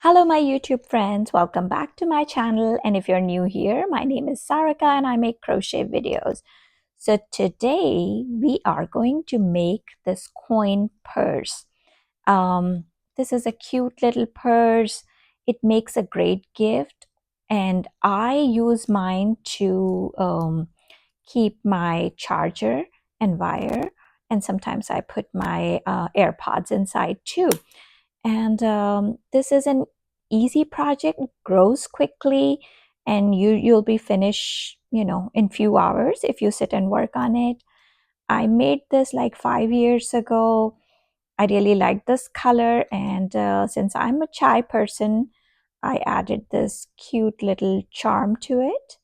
Hello, my YouTube friends. Welcome back to my channel. And if you're new here, my name is Sarika and I make crochet videos. So today we are going to make this coin purse. This is a cute little purse. It makes a great gift. And I use mine to keep my charger and wire. And sometimes I put my AirPods inside too. And this is an easy project, grows quickly, and you'll be finished, in few hours if you sit and work on it. I made this like 5 years ago. I really like this color, and since I'm a chai person, I added this cute little charm to it.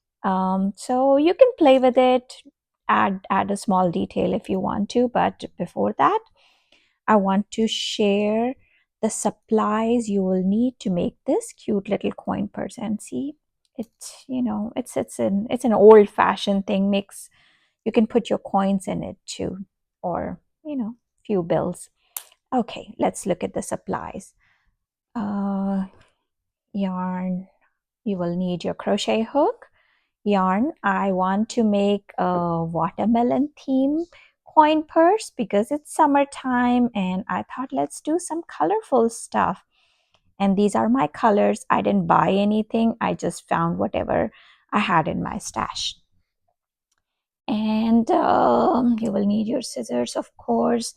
So you can play with it, add a small detail if you want to, but before that, I want to share the supplies you will need to make this cute little coin purse. And see, it's an old-fashioned thing. Mix You can put your coins in it too, or few bills. Okay, let's look at the supplies. Uh, Yarn. You will need your crochet hook. Yarn. I want to make a watermelon theme coin purse because it's summertime and I thought let's do some colorful stuff. And these are my colors. I didn't buy anything. I just found whatever I had in my stash. And you will need your scissors, of course.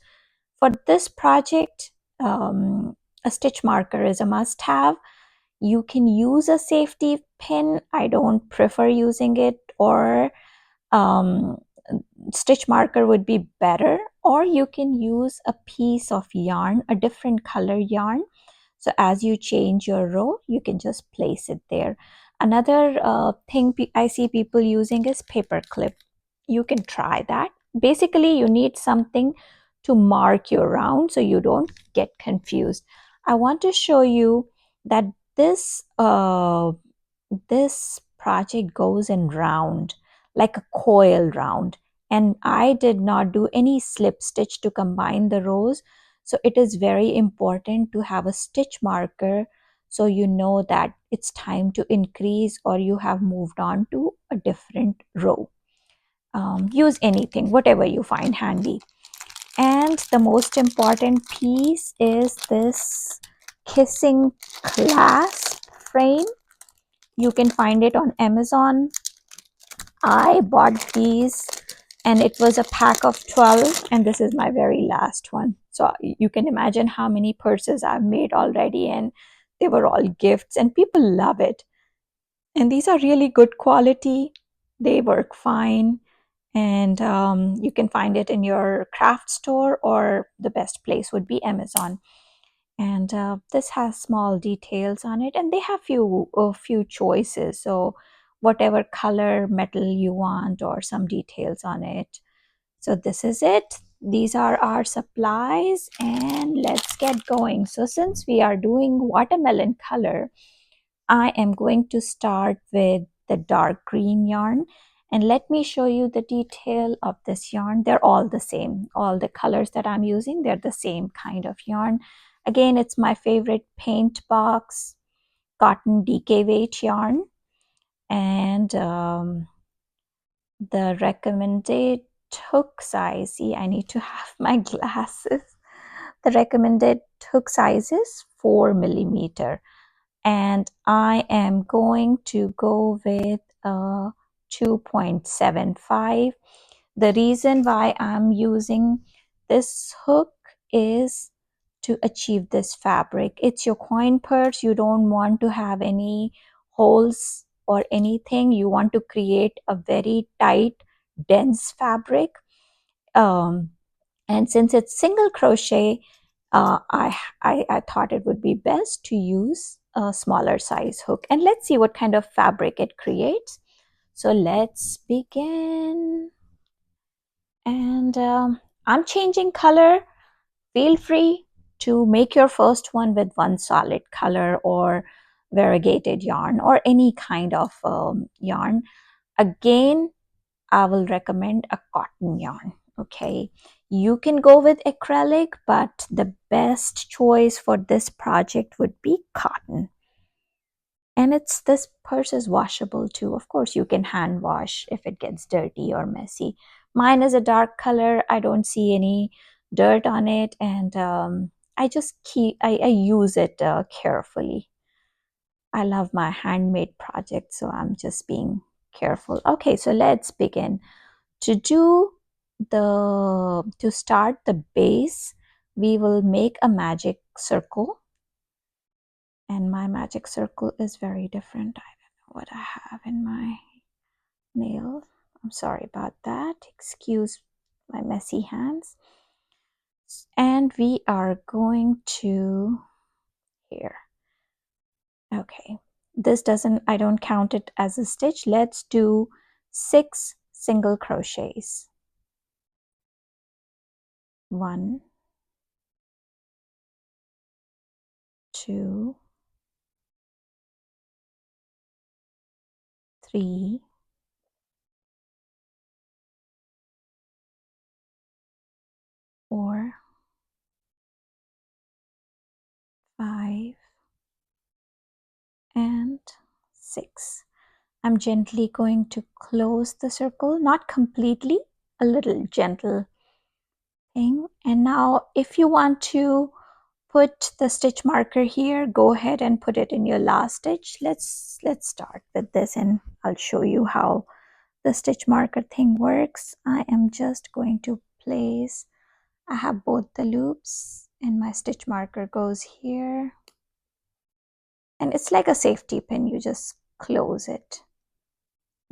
For this project, a stitch marker is a must-have. You can use a safety pin. I don't prefer using it, or um, stitch marker would be better, or you can use a piece of yarn, a different color yarn. So as you change your row, you can just place it there. Another thing I see people using is paper clip. You can try that. Basically, you need something to mark your round so you don't get confused. I want to show you that this project goes in round, like a coil round, and I did not do any slip stitch to combine the rows. So it is very important to have a stitch marker so you know that it's time to increase or you have moved on to a different row. Use anything, whatever you find handy. And the most important piece is this kissing clasp frame. You can find it on Amazon. I bought these and it was a pack of 12, and this is my very last one. So you can imagine how many purses I've made already, and they were all gifts and people love it. And these are really good quality. They work fine, and you can find it in your craft store, or the best place would be Amazon. And this has small details on it, and they have a few choices, so whatever color metal you want or some details on it. So this is it. These are our supplies, and let's get going. So since we are doing watermelon color, I am going to start with the dark green yarn, and let me show you the detail of this yarn. They're all the same. All the colors that I'm using, they're the same kind of yarn. Again, it's my favorite paint box cotton DK weight yarn, and the recommended hook size. See, I need to have my glasses. The recommended hook size is 4 millimeter, and I am going to go with 2.75. The reason why I'm using this hook is to achieve this fabric. It's your coin purse. You don't want to have any holes or anything. You want to create a very tight, dense fabric. And since it's single crochet, I thought it would be best to use a smaller size hook. And let's see what kind of fabric it creates. So let's begin. And I'm changing color. Feel free to make your first one with one solid color or variegated yarn or any kind of yarn. Again, I will recommend a cotton yarn. Okay, you can go with acrylic, but the best choice for this project would be cotton. And this purse is washable too. Of course, you can hand wash if it gets dirty or messy. Mine is a dark color. I don't see any dirt on it, and I just I use it carefully. I love my handmade project, so I'm just being careful. Okay, so let's begin. To do to start the base, we will make a magic circle, and my magic circle is very different. I don't know what I have in my nail. I'm sorry about that. Excuse my messy hands. And we are going to here. Okay, this doesn't, I don't count it as a stitch. Let's do 6 single crochets. 1, 2, 3, 4, 5, and 6. I'm gently going to close the circle, not completely, a little gentle thing. And now if you want to put the stitch marker here, go ahead and put it in your last stitch. Let's start with this, and I'll show you how the stitch marker thing works. I am just going to place, I have both the loops, and my stitch marker goes here, and it's like a safety pin. You just close it.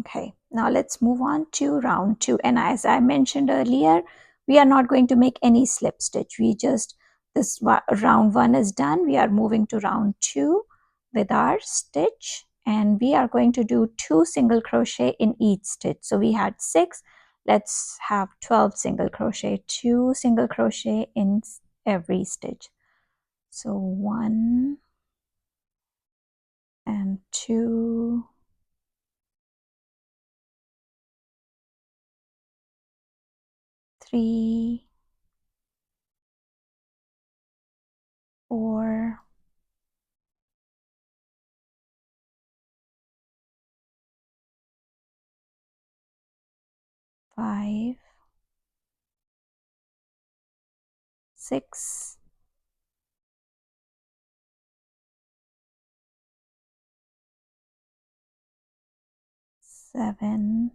Okay, now let's move on to round 2. And as I mentioned earlier, we are not going to make any slip stitch. We just, this round 1 is done. We are moving to round 2 with our stitch, and we are going to do 2 single crochet in each stitch. So we had 6, let's have 12 single crochet, 2 single crochet in every stitch. So 1 and 2, 3, 4, 5, 6, 7,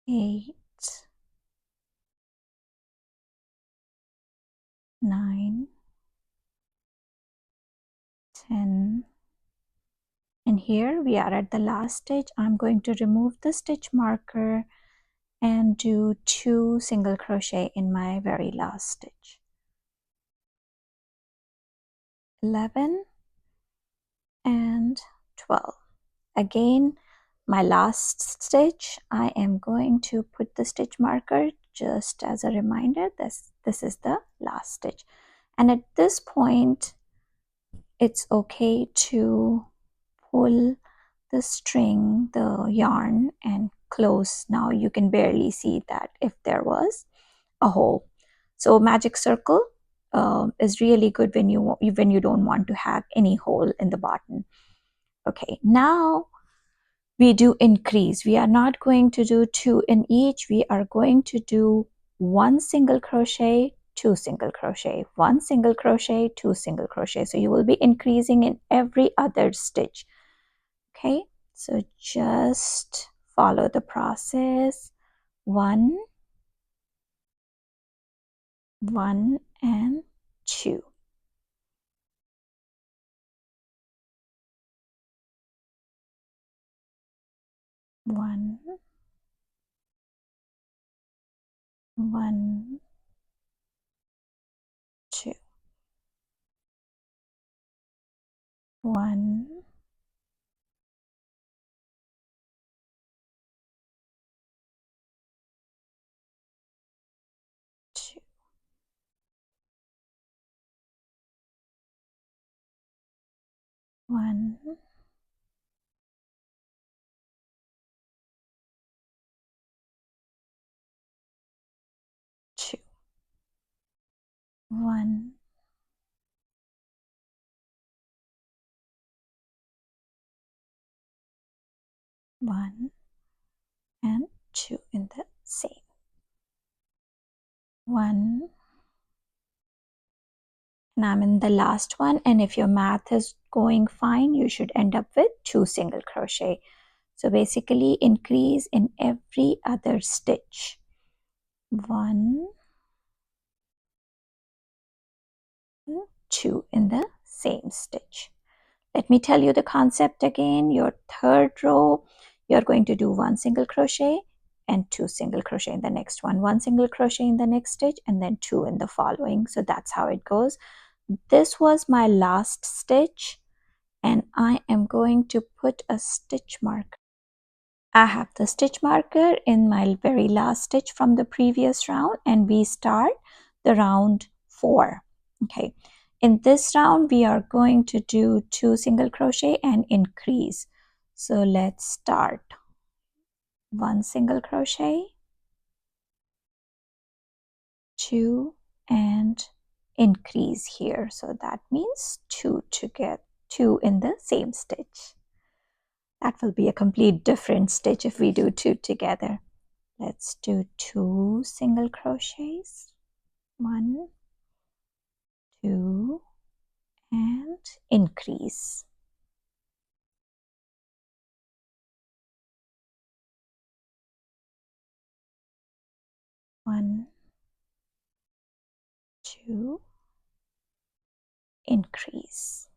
8, 9, 10. And here we are at the last stitch. I'm going to remove the stitch marker and do 2 single crochet in my very last stitch. 11 and 12. Again, my last stitch, I am going to put the stitch marker just as a reminder. This is the last stitch. And at this point, it's okay to pull the string, the yarn, and close. Now you can barely see that if there was a hole. So magic circle is really good when you don't want to have any hole in the bottom. Okay, now we do increase. We are not going to do 2 in each. We are going to do 1 single crochet, 2 single crochet, 1 single crochet, 2 single crochet. So you will be increasing in every other stitch. Okay, so just follow the process. 1, 1 and 2. 1, 1, 2. 1, 2. 1, 2. 1, 1 and 2 in the same. 1, and I'm in the last one, and if your math is going fine, you should end up with 2 single crochet. So basically increase in every other stitch. 1, 2 in the same stitch. Let me tell you the concept again. Your third row, you're going to do 1 single crochet and 2 single crochet in the next one, 1 single crochet in the next stitch, and then 2 in the following. So that's how it goes. This was my last stitch, and I am going to put a stitch marker. I have the stitch marker in my very last stitch from the previous round, and we start the round 4. Okay, in this round we are going to do 2 single crochet and increase. So let's start 1 single crochet, 2, and increase here. So that means 2 to get 2 in the same stitch. That will be a complete different stitch if we do 2 together. Let's do 2 single crochets, 1, 2, and increase. 1, 2, increase.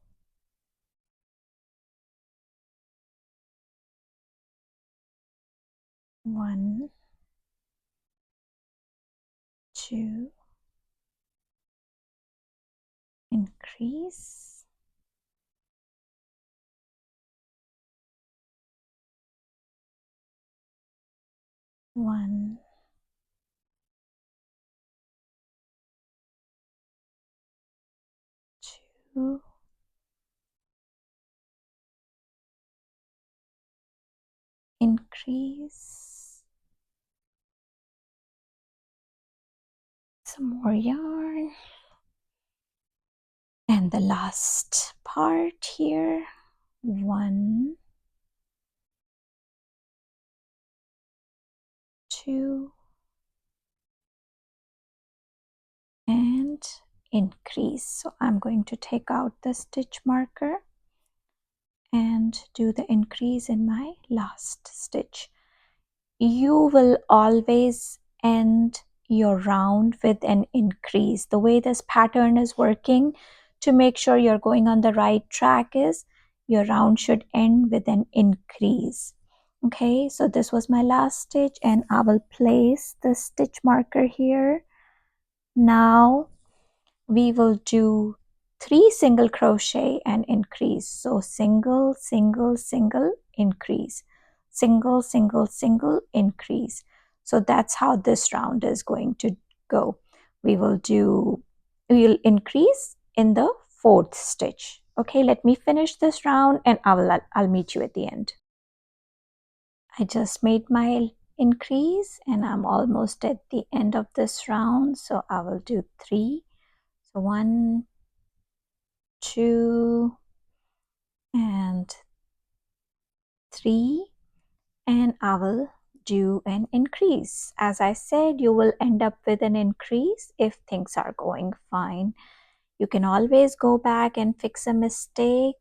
1, 2, increase. 1, 2, increase. Some more yarn. And the last part here, 1, 2, and increase. So I'm going to take out the stitch marker and do the increase in my last stitch. You will always end your round with an increase. The way this pattern is working to make sure you're going on the right track is your round should end with an increase. Okay, so this was my last stitch, and I will place the stitch marker here. Now we will do 3 single crochet and increase. So single, single, single, increase, single, single, single, increase. So that's how this round is going to go. We'll increase in the 4th stitch. Okay, let me finish this round and I'll meet you at the end. I just made my increase and I'm almost at the end of this round, so I will do 3. So 1, 2, and 3, and I will do an increase. As I said, you will end up with an increase if things are going fine. You can always go back and fix a mistake.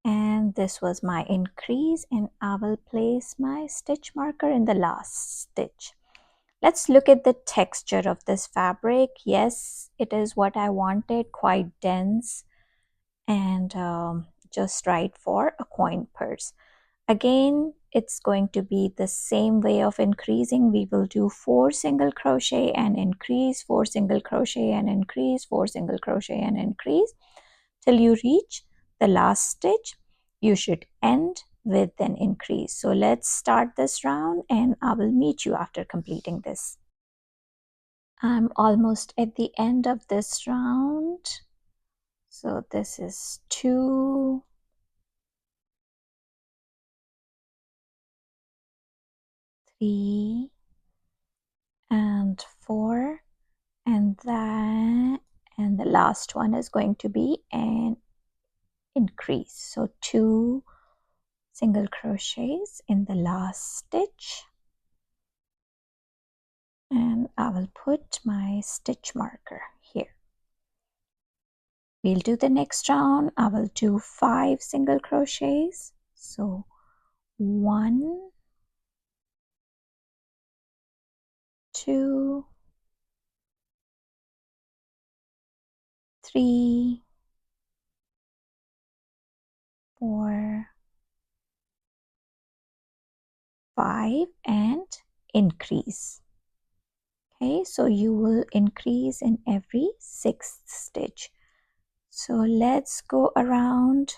And this was my increase, and I will place my stitch marker in the last stitch. Let's look at the texture of this fabric. Yes, it is what I wanted, quite dense and just right for a coin purse. Again, it's going to be the same way of increasing. We will do 4 single crochet and increase, 4 single crochet and increase, 4 single crochet and increase till you reach the last stitch. You should end with an increase. So let's start this round and I will meet you after completing this. I'm almost at the end of this round. So this is 2, 3, and 4, and the last one is going to be an increase. So 2, single crochets in the last stitch, and I will put my stitch marker here. We'll do the next round. I will do 5 single crochets. So 1, 2, 3, 4, 5, and increase. Okay, so you will increase in every 6th stitch. So let's go around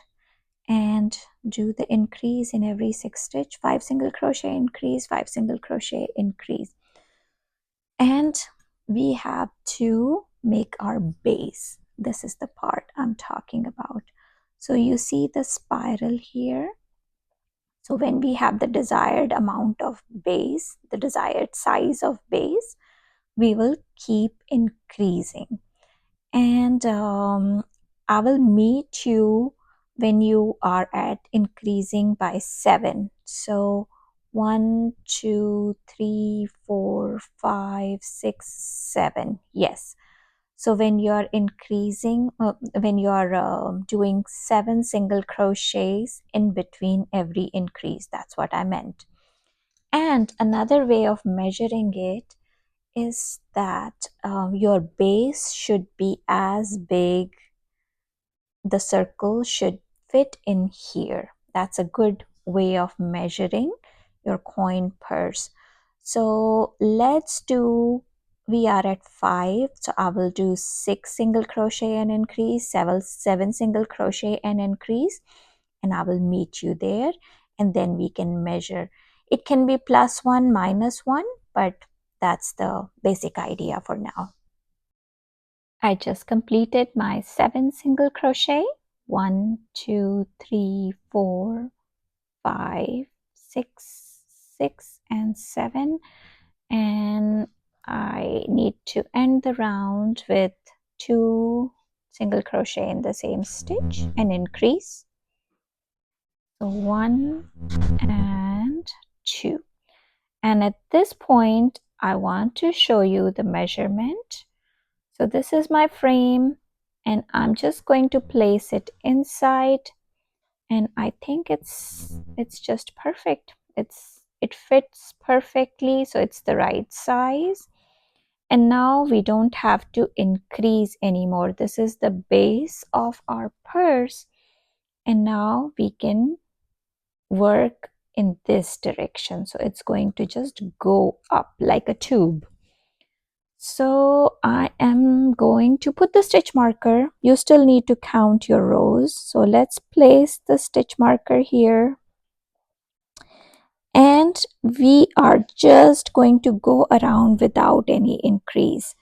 and do the increase in every 6th stitch. 5 single crochet increase, 5 single crochet increase. And we have to make our base. This is the part I'm talking about. So you see the spiral here. So when we have the desired amount of base, the desired size of base, we will keep increasing. And I will meet you when you are at increasing by 7. So 1, 2, 3, 4, 5, 6, 7. Yes. So when you are increasing, when you are doing 7 single crochets in between every increase, that's what I meant. And another way of measuring it is that your base should be as big, the circle should fit in here. That's a good way of measuring your coin purse. So let's do, we are at 5, so I will do 6 single crochet and increase, 7 single crochet and increase, and I will meet you there, and then we can measure. It can be +1, -1, but that's the basic idea for now. I just completed my 7 single crochet. 1, 2, 3, 4, 5, 6, 6, and 7. And I need to end the round with 2 single crochet in the same stitch and increase. So 1 and 2. And at this point, I want to show you the measurement. So this is my frame, and I'm just going to place it inside, and I think it's just perfect. It fits perfectly, so it's the right size. And now we don't have to increase anymore. This is the base of our purse, and now we can work in this direction. So it's going to just go up like a tube. So I am going to put the stitch marker. You still need to count your rows. So let's place the stitch marker here. And we are just going to go around without any increase.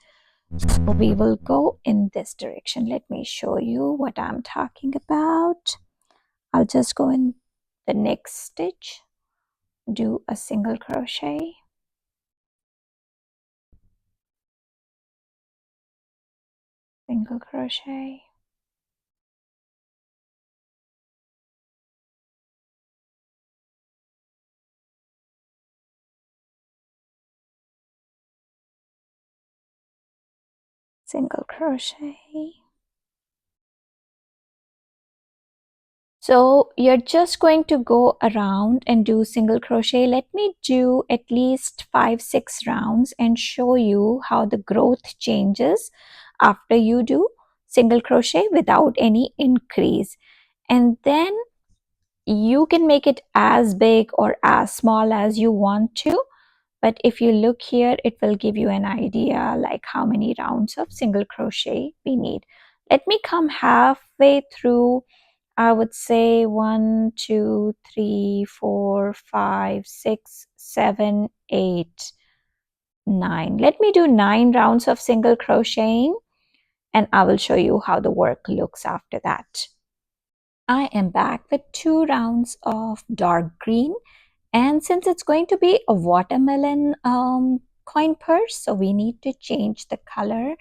So we will go in this direction. Let me show you what I'm talking about. I'll just go in the next stitch, do a single crochet, single crochet, single crochet. So you're just going to go around and do single crochet. Let me do at least 5, 6 rounds and show you how the growth changes after you do single crochet without any increase. And then you can make it as big or as small as you want to. But if you look here, it will give you an idea like how many rounds of single crochet we need. Let me come halfway through. I would say 1, 2, 3, 4, 5, 6, 7, 8, 9. Let me do 9 rounds of single crocheting, and I will show you how the work looks after that. I am back with 2 rounds of dark green, and since it's going to be a watermelon coin purse, so we need to change the color.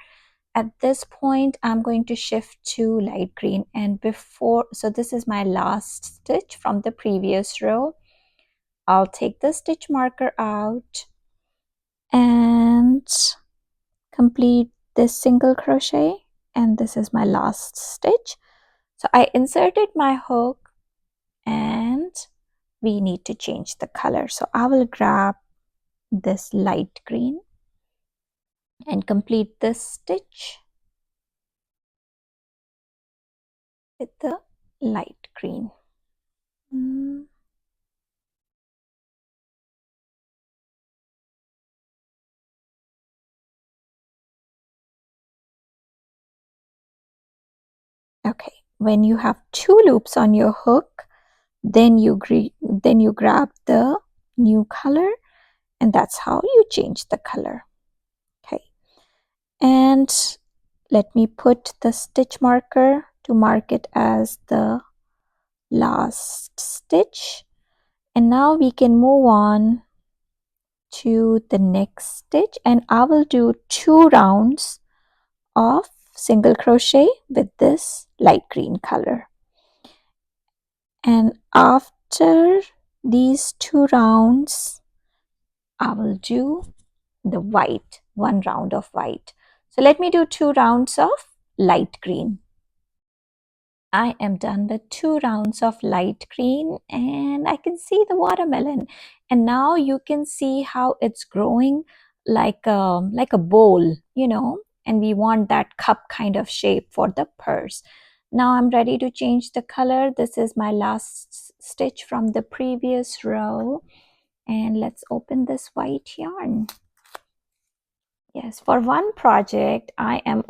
at this point I'm going to shift to light green, and so this is my last stitch from the previous row. I'll take the stitch marker out and complete this single crochet, and this is my last stitch. So I inserted my hook and we need to change the color. So I will grab this light green and complete this stitch with the light green. Okay, when you have 2 loops on your hook, then you grab the new color, and that's how you change the color. Okay, and let me put the stitch marker to mark it as the last stitch, and now we can move on to the next stitch, and I will do 2 rounds of single crochet with this light green color. And after these 2 rounds, I will do the white, 1 round of white. So let me do 2 rounds of light green. I am done with 2 rounds of light green, and I can see the watermelon. And now you can see how it's growing like a bowl, you know, and we want that cup kind of shape for the purse. Now I'm ready to change the color. This is my last stitch from the previous row, and let's open this white yarn. Yes, for one project I'm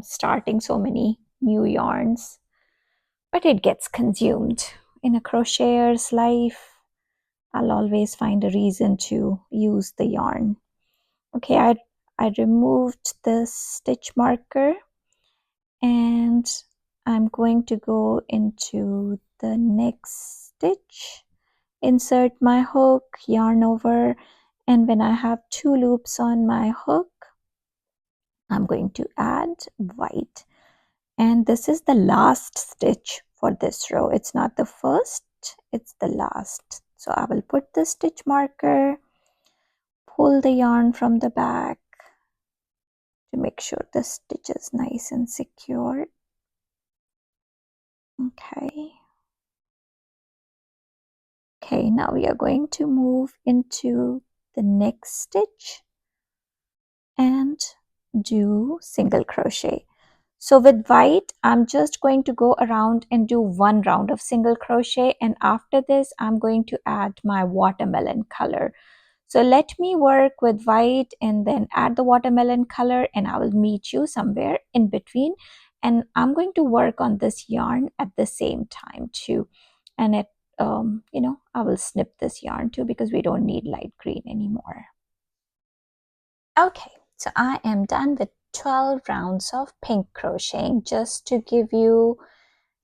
starting so many new yarns, but it gets consumed. In a crocheter's life, I'll always find a reason to use the yarn. Okay, I removed the stitch marker, and I'm going to go into the next stitch, insert my hook, yarn over, and when I have 2 loops on my hook, I'm going to add white. And this is the last stitch for this row. It's not the first, it's the last. So I will put the stitch marker, pull the yarn from the back to make sure the stitch is nice and secure. Okay. Okay, now we are going to move into the next stitch and do single crochet. So with white, I'm just going to go around and do 1 round of single crochet, and after this I'm going to add my watermelon color. So let me work with white and then add the watermelon color, and I will meet you somewhere in between, and I'm going to work on this yarn at the same time too. And I will snip this yarn too because we don't need light green anymore. Okay, so I am done with 12 rounds of pink crocheting. Just to do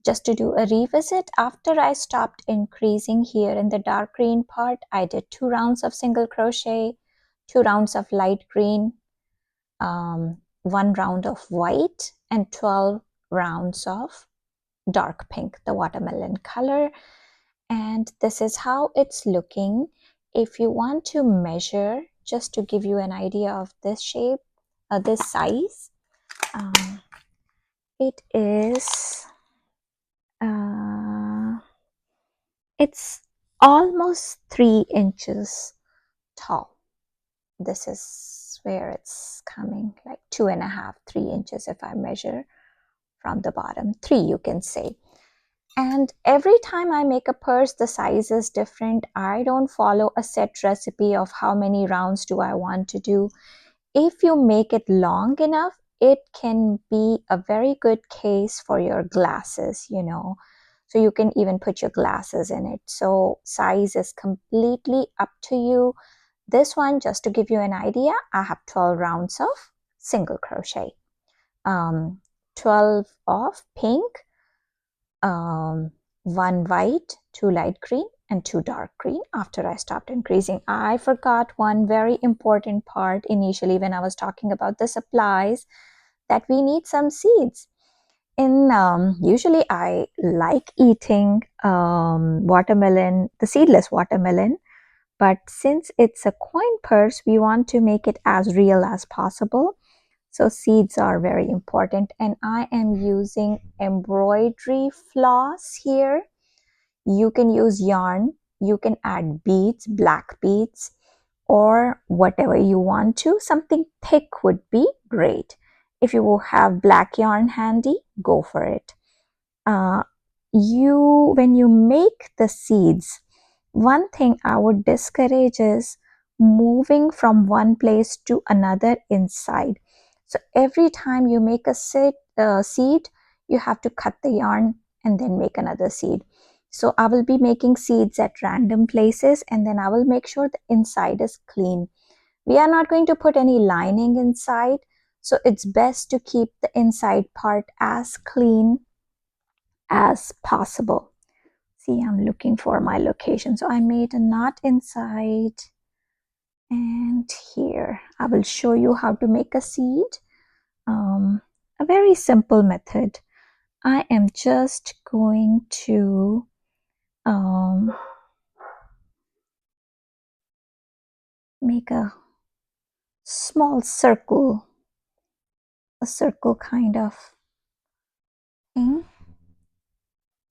a revisit, after I stopped increasing here in the dark green part, I did 2 rounds of single crochet, 2 rounds of light green, 1 round of white, and 12 rounds of dark pink, the watermelon color. And this is how it's looking. If you want to measure, just to give you an idea of this shape, this size, it is it's almost 3 inches tall. This is where it's coming, like 2.5, 3 inches if I measure from the bottom. 3, you can say. And every time I make a purse, the size is different. I don't follow a set recipe of how many rounds do I want to do. If you make it long enough, it can be a very good case for your glasses, you know. So you can even put your glasses in it. So size is completely up to you. This one, just to give you an idea, I have 12 rounds of single crochet, 12 of pink, 1 white, 2 light green, and 2 dark green after I stopped increasing. I forgot one very important part initially when I was talking about the supplies, that we need some seeds. Usually I like eating watermelon, the seedless watermelon, but since it's a coin purse, we want to make it as real as possible. So seeds are very important, and I am using embroidery floss here. You can use yarn, you can add beads, black beads, or whatever you want to. Something thick would be great. If you will have black yarn handy, go for it. Uh, when you make the seeds, one thing I would discourage is moving from one place to another inside. So every time you make a seed, you have to cut the yarn and then make another seed. So I will be making seeds at random places, and then I will make sure the inside is clean. We are not going to put any lining inside, so it's best to keep the inside part as clean as possible. See, I'm looking for my location. So I made a knot inside, and here I will show you how to make a seed. A very simple method. I am just going to make a small circle, a circle kind of thing,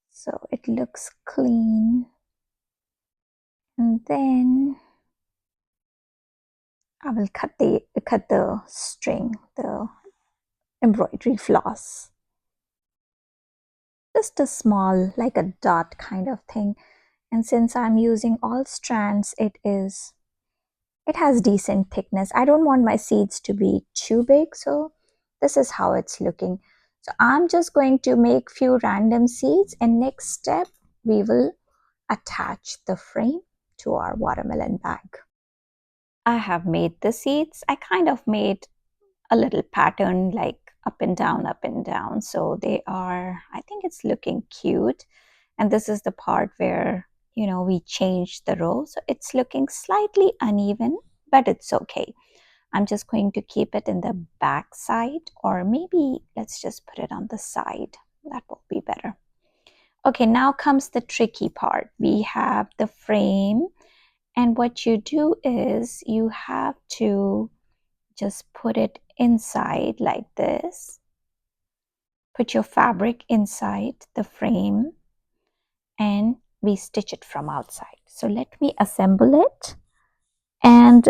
so it looks clean. And then I will cut the string, the embroidery floss. Just a small, like a dot kind of thing. And since I'm using all strands, it has decent thickness. I don't want my seeds to be too big, so this is how it's looking. So I'm just going to make few random seeds, and next step we will attach the frame to our watermelon bag. I have made the seeds. I kind of made a little pattern like up and down, up and down. So they are, I think it's looking cute. And this is the part where, we change the row. So it's looking slightly uneven, but it's okay. I'm just going to keep it in the back side, or maybe let's just put it on the side. That will be better. Okay, now comes the tricky part. We have the frame, and what you do is you have to just put it inside like this. Put your fabric inside the frame, and we stitch it from outside. So let me assemble it. And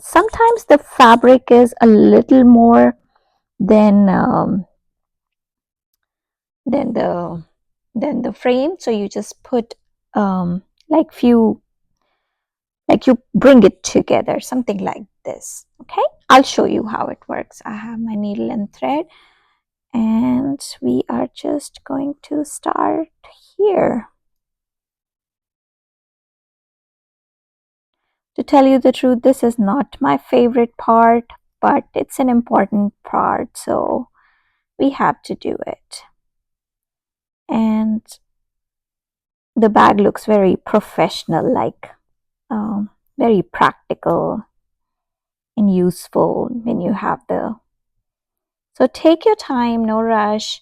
sometimes the fabric is a little more than the frame. So you just put like you bring it together, something like this. Okay, I'll show you how it works. I have my needle and thread, and we are just going to start here. To tell you the truth, this is not my favorite part, but it's an important part, so we have to do it. And the bag looks very professional, like very practical and useful when you have the. So take your time, no rush.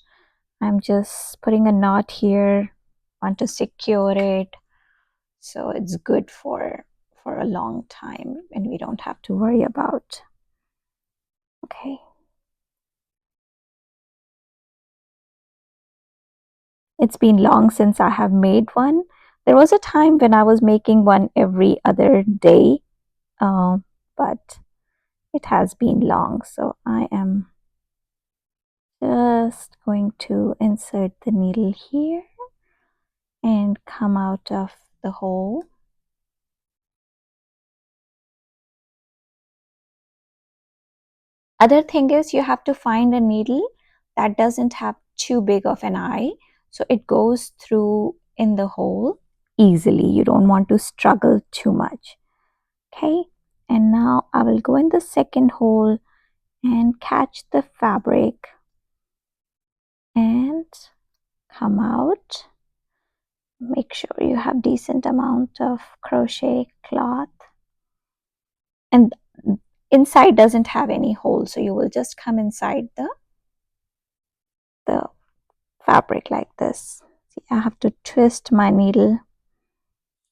I'm just putting a knot here. Want to secure it so it's good for a long time and we don't have to worry about. Okay. It's been long since I have made one. There was a time when I was making one every other day, but it has been long. So I am just going to insert the needle here and come out of the hole. Other thing is you have to find a needle that doesn't have too big of an eye, so it goes through in the hole easily. You don't want to struggle too much. Okay, and now I will go in the second hole and catch the fabric and come out, Make sure you have decent amount of crochet cloth, and inside doesn't have any hole, so you will just come inside the fabric like this. See, I have to twist my needle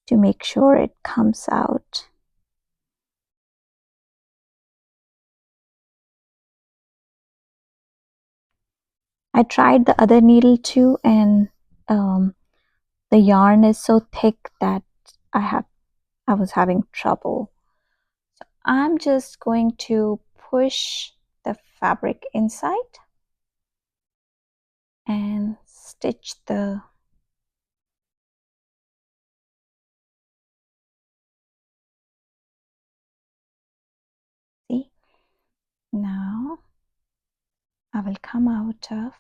to make sure it comes out. I tried the other needle too, and the yarn is so thick that I was having trouble. So I'm just going to push the fabric inside and stitch the see. Now I will come out of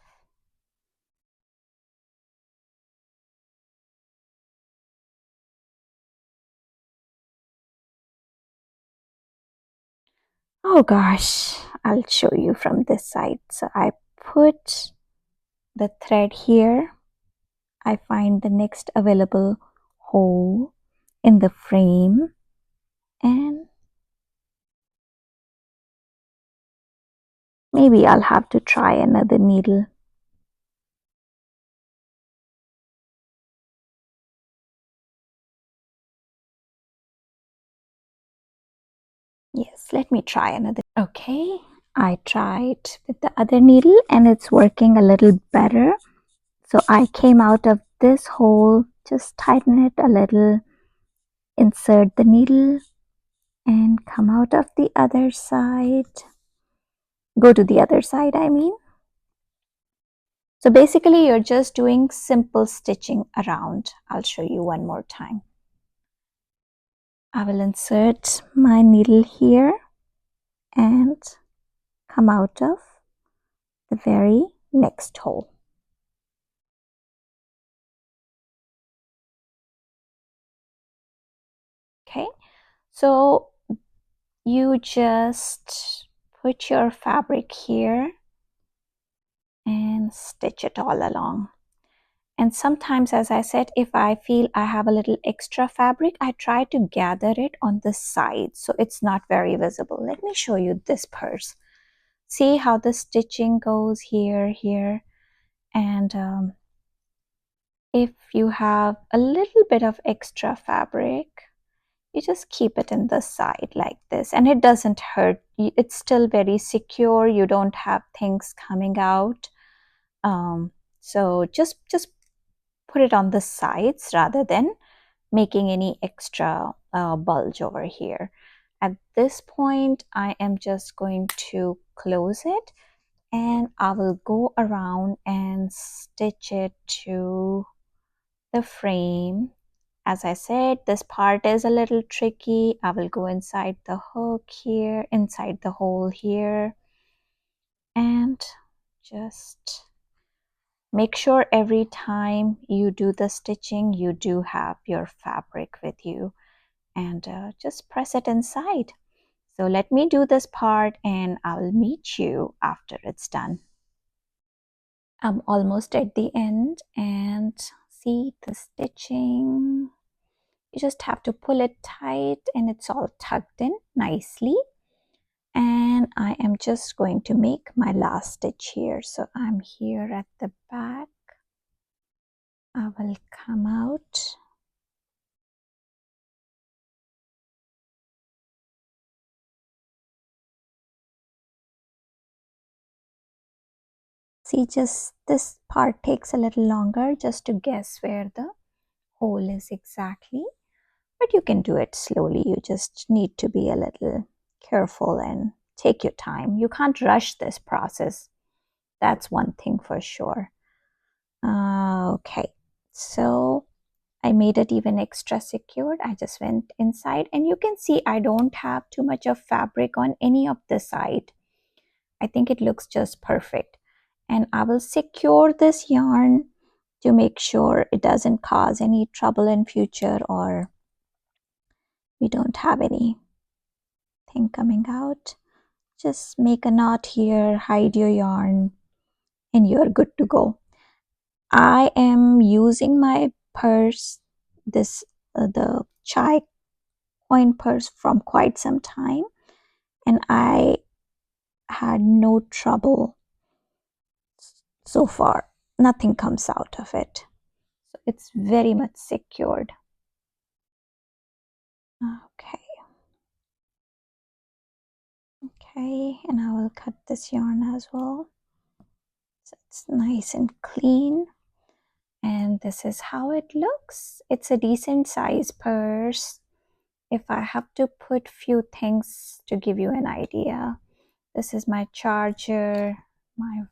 oh gosh, I'll show you from this side. So I put the thread here. I find the next available hole in the frame, and maybe I'll have to try another needle. Yes, let me try another. Okay, I tried with the other needle and it's working a little better. So I came out of this hole, just tighten it a little, insert the needle and come out of the other side. Go to the other side, I mean. So basically you're just doing simple stitching around. I'll show you one more time. I will insert my needle here and come out of the very next hole. Okay, so you just put your fabric here and stitch it all along. And sometimes, as I said, if I feel I have a little extra fabric, I try to gather it on the side so it's not very visible. Let me show you this purse. See how the stitching goes here, and if you have a little bit of extra fabric, you just keep it in the side like this, and it doesn't hurt. It's still very secure. You don't have things coming out. So just put it on the sides rather than making any extra bulge over here. At this point, I am just going to close it, and I will go around and stitch it to the frame. As I said, this part is a little tricky. I will go inside the hook here, inside the hole here, and just make sure every time you do the stitching, you do have your fabric with you, and just press it inside. So let me do this part and I'll meet you after it's done. I'm almost at the end, and see the stitching. You just have to pull it tight and it's all tucked in nicely. And I am just going to make my last stitch here. So I'm here at the back. I will come out. See, just this part takes a little longer just to guess where the hole is exactly. But you can do it slowly. You just need to be a little careful and take your time. You can't rush this process. That's one thing for sure. Okay, so I made it even extra secured. I just went inside, and you can see I don't have too much of fabric on any of the side. I think it looks just perfect. And I will secure this yarn to make sure it doesn't cause any trouble in future, or we don't have anything coming out. Just make a knot here, hide your yarn, and you're good to go. I am using my purse, this the chai coin purse, from quite some time, and I had no trouble so far. Nothing comes out of it. So it's very much secured. Okay. Okay, and I will cut this yarn as well. So it's nice and clean. And this is how it looks. It's a decent size purse. If I have to put few things to give you an idea, this is my charger, my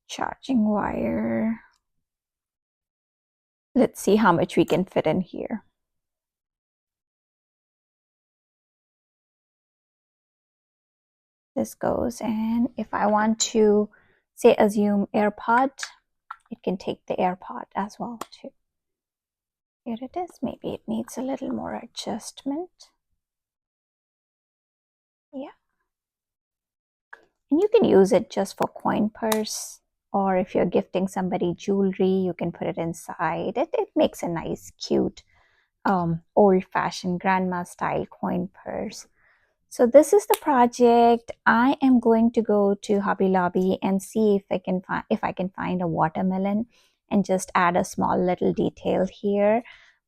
charging wire. Let's see how much we can fit in here. This goes, and if I want to, say, assume AirPod, it can take the AirPod as well too. Here it is. Maybe it needs a little more adjustment. Yeah. And you can use it just for coin purse, or if you're gifting somebody jewelry, you can put it inside. It makes a nice, cute, old-fashioned grandma style coin purse. So this is the project. I am going to go to Hobby Lobby and see if I can find a watermelon and just add a small little detail here.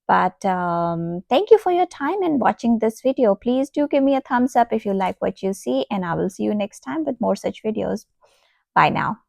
But thank you for your time and watching this video. Please do give me a thumbs up if you like what you see, and I will see you next time with more such videos. Bye now.